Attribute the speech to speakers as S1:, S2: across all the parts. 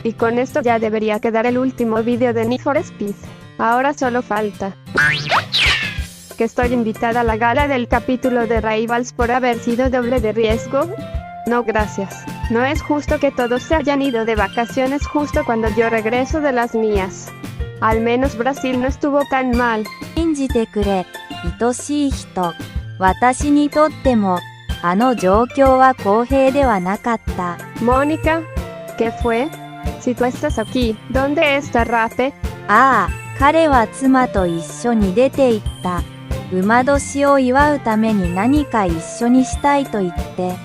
S1: Y con esto ya debería quedar el último vídeo de Need for Speed. Ahora solo falta que estoy invitada a la gala del capítulo de Rivals por haber sido doble de riesgo. No, gracias. No es justo que todos se hayan ido de vacaciones justo cuando yo regreso de las mías. Al menos Brasil no estuvo tan mal.
S2: 信じてくれ、愛しい人。私にとっても、あの状況は公平ではなかった。
S1: Mónica, ¿qué fue? Si tú estás aquí, ¿dónde está Rafe?
S2: ああ、彼は妻と一緒に出て行った。馬年を祝うために何か一緒にしたいと言って。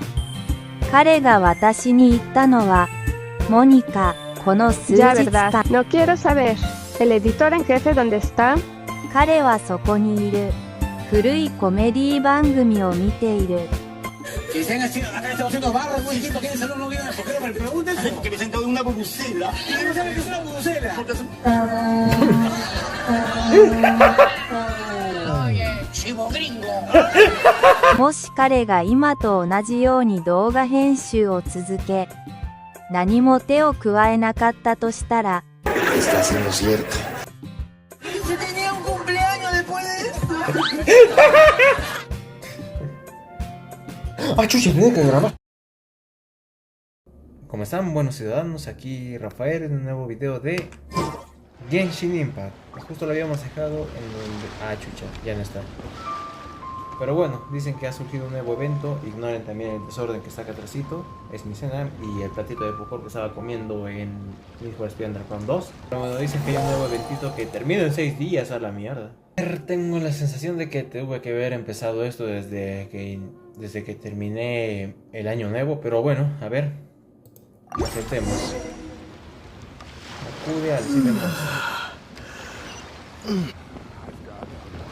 S2: 彼が私に言ったのは、モニカ、この数日
S1: Ya
S2: 間。
S1: verdad, no quiero saber. ¿El editor en jefe dónde está?
S2: 彼はそこにいる。古いコメディ番組を見ている。
S3: Que se han acá estamos haciendo barra, muy distinto que en el salón no vienen a coger, me preguntan porque me sentado en una bubucela. ¿Y no saben qué es una bubucela? Oye, chivo gringo.
S2: もし彼が今と同じように動画編集を続け、何も手を加えなかったとしたら、
S3: Está siendo cierto. Se tenía un cumpleaños después de esto. ¡Ah, chucha! Tenía que grabar.
S4: ¿Cómo están, buenos ciudadanos? Aquí Rafael en un nuevo video de Genshin Impact. Justo lo habíamos dejado en el... Ah, chucha, ya no está. Pero bueno, dicen que ha surgido un nuevo evento. Ignoren también el desorden que está acá atrásito. Es mi cena y el platito de popcorn que estaba comiendo en Need for Speed Underground 2. Pero bueno, dicen que hay un nuevo eventito que termina en 6 días, a la mierda. Tengo la sensación de que tuve que haber empezado esto desde que terminé el año nuevo. Pero bueno, a ver. Aceptemos. Acude al cine.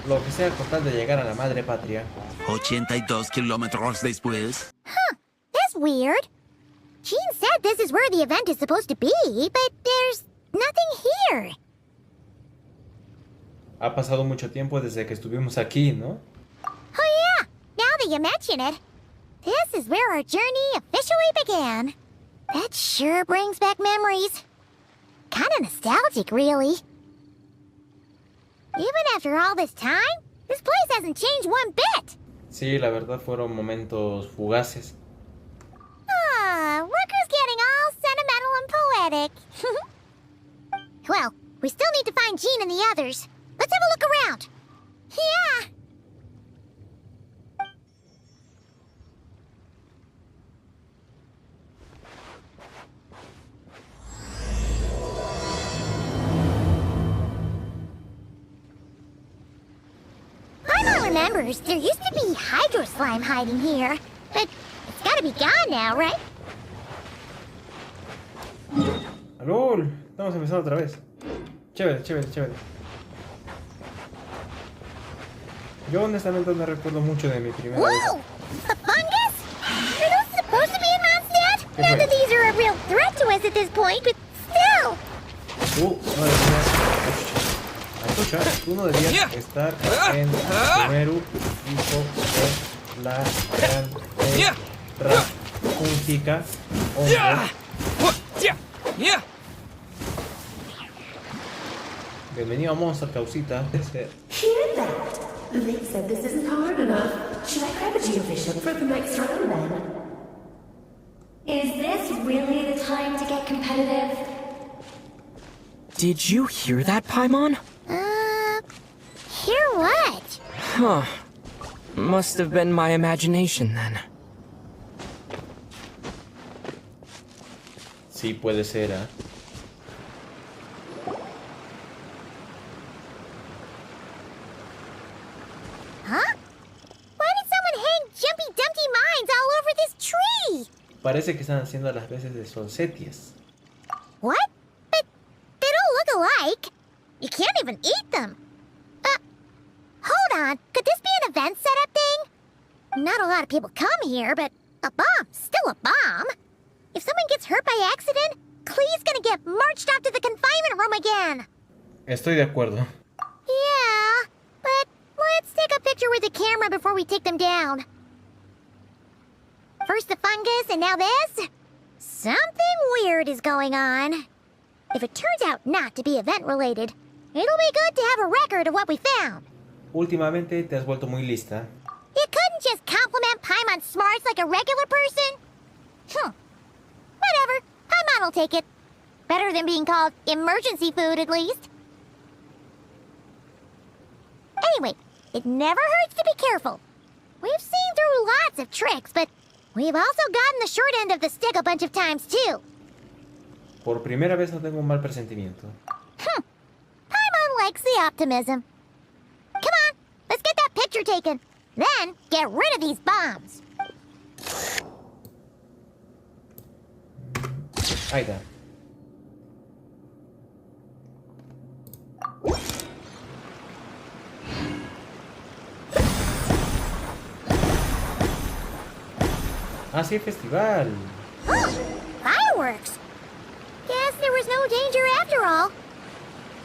S4: Lo que sea con tal de llegar a la madre patria.
S5: 82 kilómetros después.
S6: That's weird. Jean said this is where the event is supposed to be, but there's nothing here.
S4: Ha pasado mucho tiempo desde que estuvimos aquí, ¿no?
S6: Oh yeah, now that you mention it. This is where our journey officially began. That sure brings back memories. Kinda nostalgic, really. Even after all this time, this place hasn't changed one bit.
S4: Sí, la verdad fueron momentos fugaces.
S6: Ah, Rooker's getting all sentimental and poetic. Well, we still need to find Jean and the others. Let's have a look around. Yeah. Paimon remembers there used to be hydro slime hiding here, but it's gotta be gone now, right?
S4: ¡Alol! Estamos empezando otra vez. Chévere, chévere, chévere. Yo honestamente no recuerdo mucho de mi primera vez.
S6: Whoa! A fungus? Are those supposed to be in Mondstadt? Not that these are a real threat to us at this point, but still!
S4: No deberías... Escucha, tú no deberías estar en Sumeru, hijo de la gran Rakúntica, hombre. Bienvenido a Monster, causita.
S7: Hear that? Vic said this isn't hard enough. Should I grab a geovision for the next round then?
S8: Is this really the time to get competitive?
S9: Did you hear that, Paimon?
S6: Hear what?
S9: Huh. Must have been my imagination then.
S4: Sí, puede ser, ¿eh?
S6: Huh? Why did someone hang Jumpy Dumpty mines all over this tree?
S4: Parece que están haciendo las veces de solsetias.
S6: What? But they don't look alike. You can't even eat them. Hold on. Could this be an event setup thing? Not a lot of people come here, but a bomb's still a bomb. If someone gets hurt by accident, Clee's gonna get marched off to the confinement room again.
S4: Estoy de acuerdo.
S6: Yeah, but let's take a picture with the camera before we take them down. First the fungus, and now this? Something weird is going on. If it turns out not to be event-related, it'll be good to have a record of what we found.
S4: Últimamente te has vuelto muy lista.
S6: You couldn't just compliment Paimon's smarts like a regular person? Whatever. Paimon will take it. Better than being called emergency food, at least. Anyway, it never hurts to be careful. We've seen through lots of tricks, but we've also gotten the short end of the stick a bunch of times, too.
S4: Por primera vez no tengo un mal presentimiento.
S6: Paimon likes the optimism. Come on, let's get that picture taken. Then, get rid of these bombs.
S4: Ahí está. Ah, sí, festival.
S6: Fireworks! Guess there was no danger after all.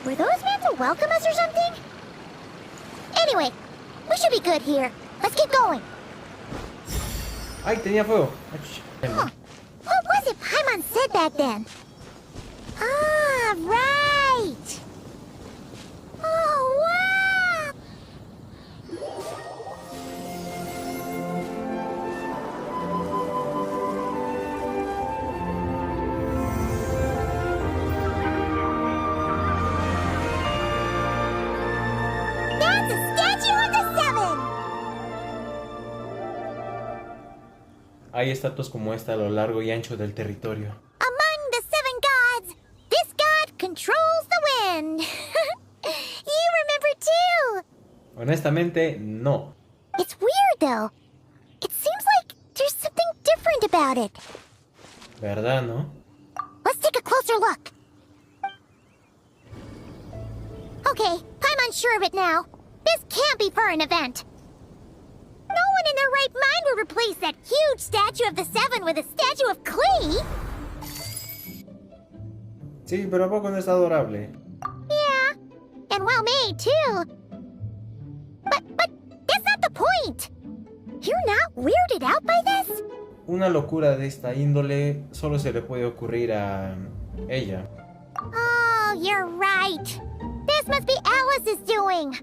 S6: Were those meant to welcome us or something? Anyway, we should be good here. Let's keep going.
S4: Ay, tenía fuego.
S6: Huh. What was it Paimon said back then? Ah, right! Oh, wow! That's a statue of the Seven!
S4: Hay estatuas como esta a lo largo y ancho del territorio.
S6: Among the seven gods, this god controls the wind. You remember too.
S4: Honestamente, no.
S6: It's weird though. It seems like there's something different about it.
S4: ¿Verdad, no?
S6: Let's take a closer look. Okay, Paimon's sure of it now. This can't be for an event. No one in their right mind would replace that huge statue of the Seven with a statue of clay.
S4: Sí, pero ¿a poco no está adorable?
S6: Yeah, and well made too. But that's not the point. You're not weirded out by this?
S4: Una locura de esta índole solo se le puede ocurrir a ella.
S6: Oh, you're right. This must be Alice's doing.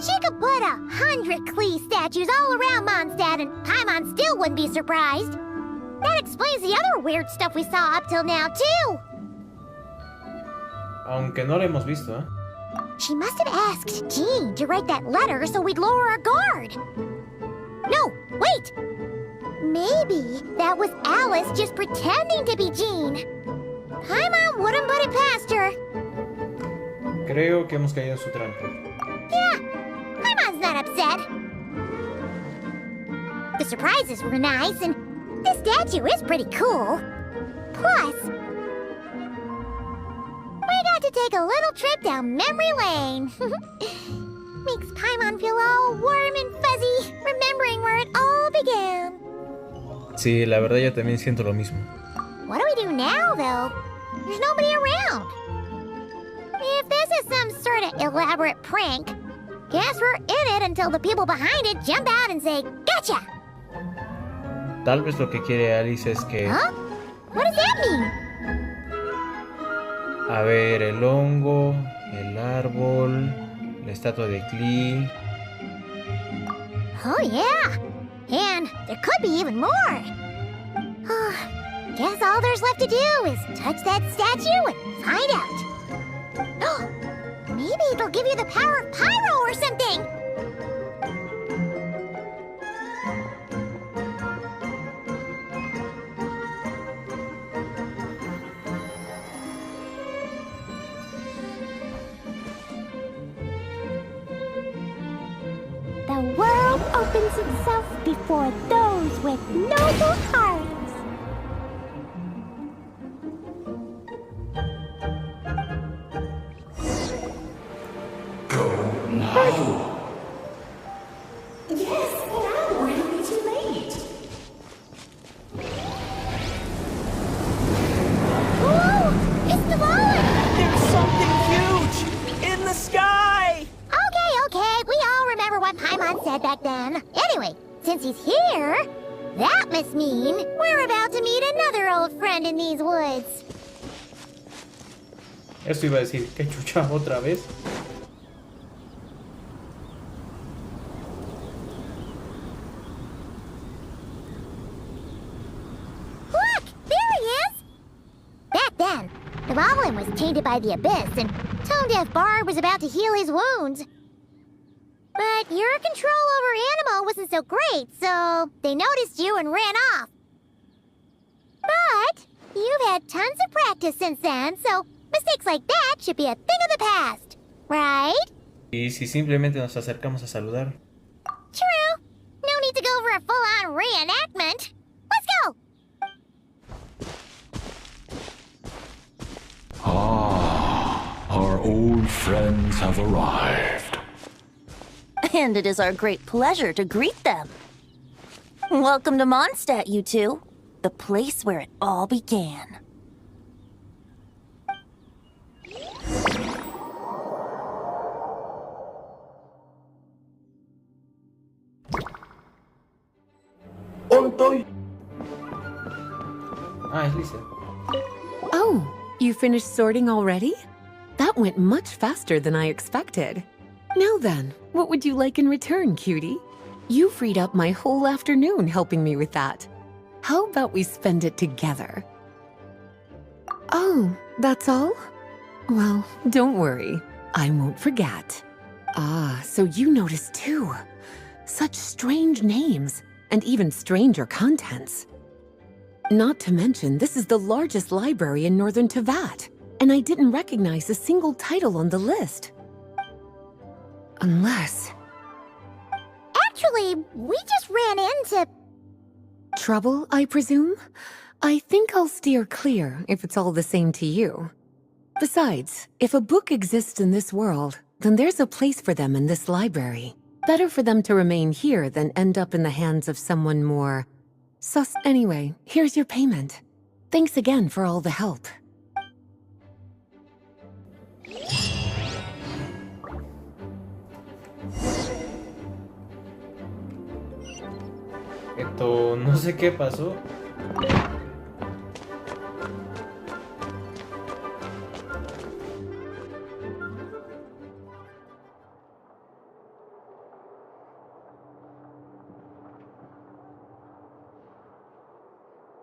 S6: She could put 100 Klee statues all around Mondstadt and Paimon still wouldn't be surprised. That explains the other weird stuff we saw up till now, too.
S4: Aunque no la hemos visto, ¿eh?
S6: She must have asked Jean to write that letter so we'd lower our guard. No, wait! Maybe that was Alice just pretending to be Jean. Paimon wouldn't put it past her.
S4: Creo que hemos caído en su trampa.
S6: Yeah, Paimon's not upset. The surprises were nice, and this statue is pretty cool. Plus, we got to take a little trip down memory lane. Makes Paimon feel all warm and fuzzy, remembering where it all began.
S4: Sí, la verdad yo también siento lo mismo.
S6: What do we do now, though? There's nobody around. If this is some sort of elaborate prank, guess we're in it until the people behind it jump out and say, "Gotcha!"
S4: Tal vez lo que quiere Alice es que...
S6: Huh? What does that mean?
S4: A ver, el hongo, el árbol, la estatua de Klee...
S6: Oh, yeah. And there could be even more. Guess all there's left to do is touch that statue and find out. Maybe it'll give you the power of pyro or something. The world opens itself before those with noble hearts.
S7: Yes, now we're gonna be too late.
S6: Ooh, it's the ball!
S9: There's something huge in the sky!
S6: Okay, we all remember what Paimon said back then. Anyway, since he's here, that must mean we're about to meet another old friend in these woods.
S4: Esto iba a decir, ¿qué chucha otra vez?
S6: Look! There he is! Back then, the goblin was tainted by the abyss, and Tone Deaf Bard was about to heal his wounds. But your control over Animo wasn't so great, so they noticed you and ran off. But you've had tons of practice since then, so mistakes like that should be a thing of the past, right?
S4: Y si simplemente nos acercamos a saludar.
S6: True. No need to go for a full-on reenactment. Let's go!
S10: Ah, our old friends have arrived.
S2: And it is our great pleasure to greet them. Welcome to Mondstadt, you two. The place where it all began.
S4: Ah, es Lisa.
S11: Oh, you finished sorting already? That went much faster than I expected. Now then, what would you like in return, cutie? You freed up my whole afternoon helping me with that. How about we spend it together? Oh, that's all? Well, don't worry. I won't forget. Ah, so you noticed too. Such strange names, and even stranger contents. Not to mention, this is the largest library in Northern Tevat, and I didn't recognize a single title on the list. Unless...
S6: Actually, we just ran into...
S11: Trouble, I presume? I think I'll steer clear if it's all the same to you. Besides, if a book exists in this world, then there's a place for them in this library. Better for them to remain here than end up in the hands of someone more... Anyway, here's your payment. Thanks again for all the help.
S4: No sé qué pasó.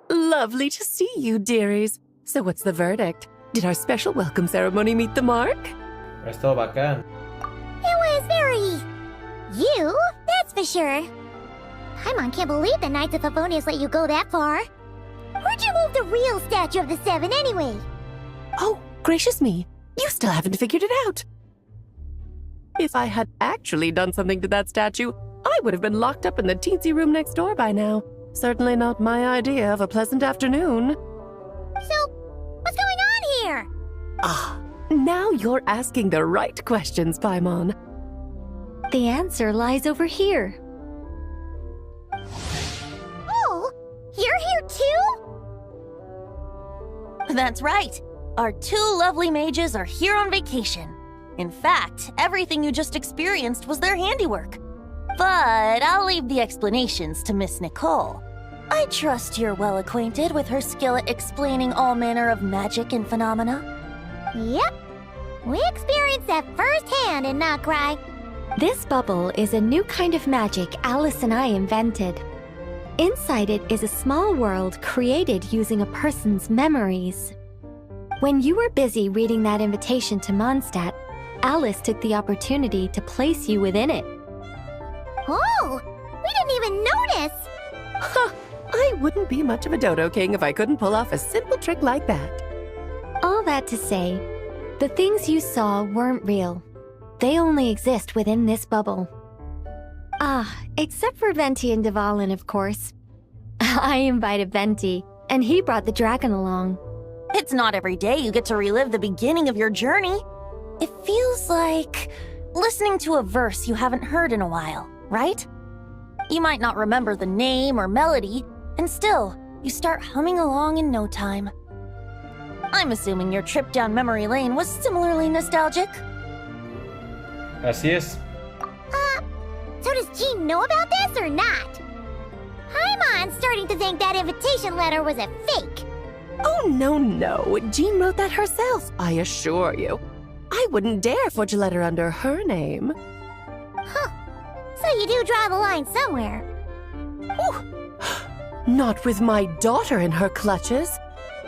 S11: Lovely to see you, dearies. So what's the verdict? Did our special welcome ceremony meet the mark?
S4: Estuvo bacán.
S6: It was very... you, that's for sure. Paimon can't believe the Knights of Favonius let you go that far. Where'd you move the real statue of the Seven anyway?
S11: Oh, gracious me. You still haven't figured it out. If I had actually done something to that statue, I would have been locked up in the teensy room next door by now. Certainly not my idea of a pleasant afternoon.
S6: So, what's going on here?
S11: Ah, now you're asking the right questions, Paimon.
S2: The answer lies over here.
S6: Oh, you're here too?
S2: That's right. Our two lovely mages are here on vacation. In fact, everything you just experienced was their handiwork. But I'll leave the explanations to Miss Nicole. I trust you're well acquainted with her skill at explaining all manner of magic and phenomena.
S6: Yep. We experienced that firsthand in Nocrai.
S12: This bubble is a new kind of magic Alice and I invented. Inside it is a small world created using a person's memories. When you were busy reading that invitation to Mondstadt, Alice took the opportunity to place you within it.
S6: Oh, we didn't even notice!
S11: Huh, I wouldn't be much of a Dodo King if I couldn't pull off a simple trick like that.
S12: All that to say, the things you saw weren't real. They only exist within this bubble. Ah, except for Venti and Dvalin, of course. I invited Venti, and he brought the dragon along.
S2: It's not every day you get to relive the beginning of your journey. It feels like listening to a verse you haven't heard in a while, right? You might not remember the name or melody, and still, you start humming along in no time. I'm assuming your trip down memory lane was similarly nostalgic.
S4: Así es.
S6: So does Jean know about this or not? Paimon's starting to think that invitation letter was a fake.
S7: Oh, no. Jean wrote that herself, I assure you. I wouldn't dare forge a letter under her name.
S6: Huh. So you do draw the line somewhere.
S7: Not with my daughter in her clutches.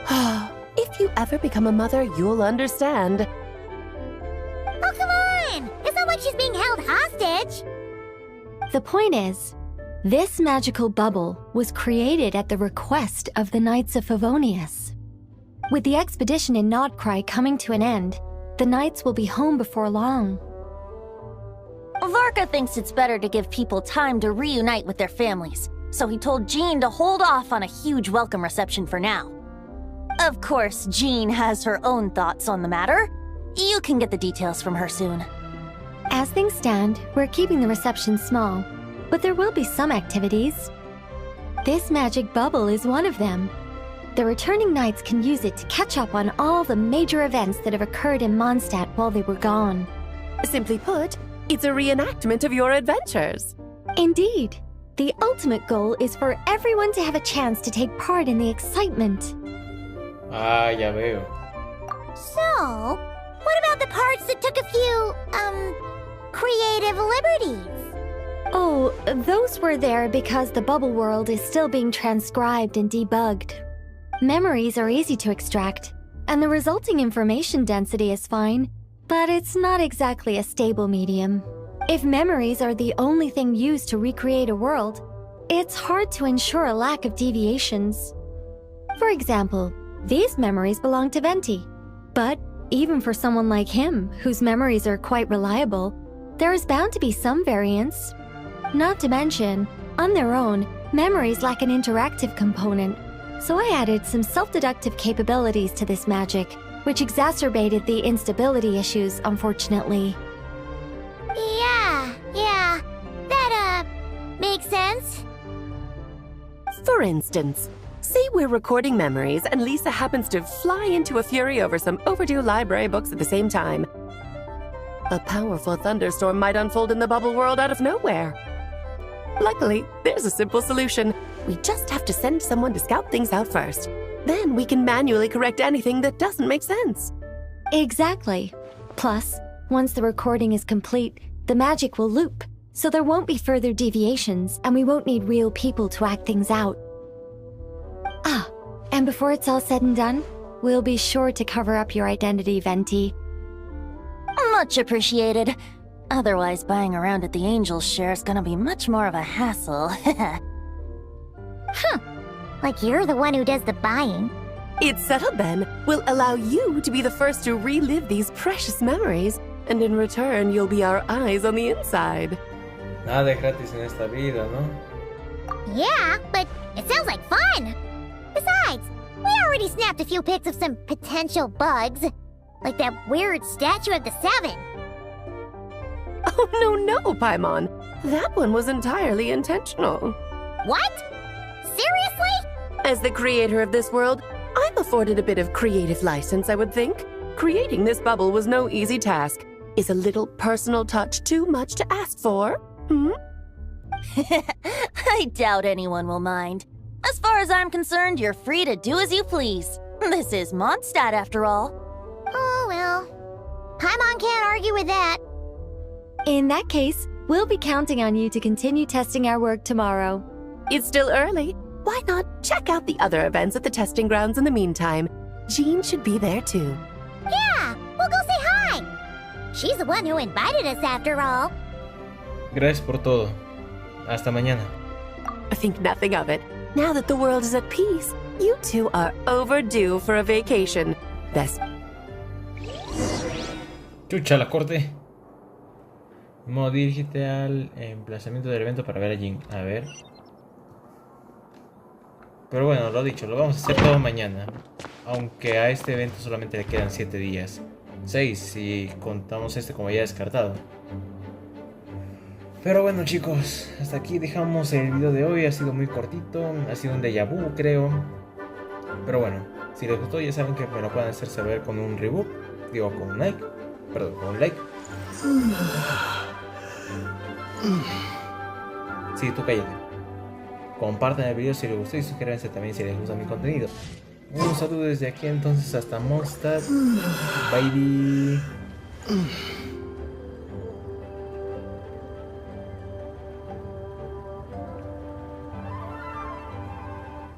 S7: If you ever become a mother, you'll understand.
S6: Oh, come on! It's not like she's being held hostage.
S12: The point is, this magical bubble was created at the request of the Knights of Favonius. With the expedition in Nodcry coming to an end, the Knights will be home before long.
S13: Varka thinks it's better to give people time to reunite with their families, so he told Jean to hold off on a huge welcome reception for now. Of course, Jean has her own thoughts on the matter. You can get the details from her soon.
S12: As things stand, we're keeping the reception small, but there will be some activities. This magic bubble is one of them. The returning knights can use it to catch up on all the major events that have occurred in Mondstadt while they were gone.
S7: Simply put, it's a reenactment of your adventures.
S12: Indeed. The ultimate goal is for everyone to have a chance to take part in the excitement.
S4: Ah, ya veo.
S6: So, what about the parts that took a few, creative liberties?
S12: Oh, those were there because the bubble world is still being transcribed and debugged. Memories are easy to extract, and the resulting information density is fine, but it's not exactly a stable medium. If memories are the only thing used to recreate a world, it's hard to ensure a lack of deviations. For example, these memories belong to Venti, but even for someone like him, whose memories are quite reliable, there is bound to be some variance. Not to mention, on their own, memories lack an interactive component, so I added some self-deductive capabilities to this magic, which exacerbated the instability issues, unfortunately.
S6: Yeah, that, makes sense.
S7: For instance, say we're recording memories and Lisa happens to fly into a fury over some overdue library books at the same time. A powerful thunderstorm might unfold in the bubble world out of nowhere. Luckily, there's a simple solution. We just have to send someone to scout things out first. Then we can manually correct anything that doesn't make sense.
S12: Exactly. Plus, once the recording is complete, the magic will loop, so there won't be further deviations, and we won't need real people to act things out. Ah, and before it's all said and done, we'll be sure to cover up your identity, Venti.
S13: Much appreciated. Otherwise, buying around at the Angel's share is gonna be much more of a hassle.
S6: Huh. Like you're the one who does the buying.
S7: It's settled then. We'll allow you to be the first to relive these precious memories, and in return, you'll be our eyes on the inside.
S4: Nada es gratis en esta vida, ¿no?
S6: Yeah, but it sounds like fun! Besides, we already snapped a few pics of some potential bugs. Like that weird statue of the Seven.
S7: Oh, no, Paimon. That one was entirely intentional.
S6: What? Seriously?
S7: As the creator of this world, I'm afforded a bit of creative license, I would think. Creating this bubble was no easy task. Is a little personal touch too much to ask for?
S13: I doubt anyone will mind. As far as I'm concerned, you're free to do as you please. This is Mondstadt, after all.
S6: Oh, well. Paimon can't argue with that.
S12: In that case, we'll be counting on you to continue testing our work tomorrow.
S7: It's still early. Why not check out the other events at the testing grounds in the meantime? Jean should be there too.
S6: Yeah, we'll go say hi. She's the one who invited us after all.
S4: Gracias por todo. Hasta mañana.
S7: Think nothing of it. Now that the world is at peace, you two are overdue for a vacation.
S4: Chucha, la corte. Modo, dirígete al emplazamiento del evento para ver a Jin. A ver. Pero bueno, lo dicho, lo vamos a hacer todo mañana. Aunque a este evento solamente le quedan 7 días. 6 si contamos este como ya descartado. Pero bueno, chicos, hasta aquí dejamos el video de hoy. Ha sido muy cortito, ha sido un déjà vu, creo. Pero bueno, si les gustó ya saben que me lo pueden hacer saber con un reboot. Digo, con un like. Perdón, con un like. Sí, tú cállate. Compartan el video si les gustó y suscríbanse también si les gusta mi contenido. Un saludo desde aquí entonces hasta Mondstadt. Bye.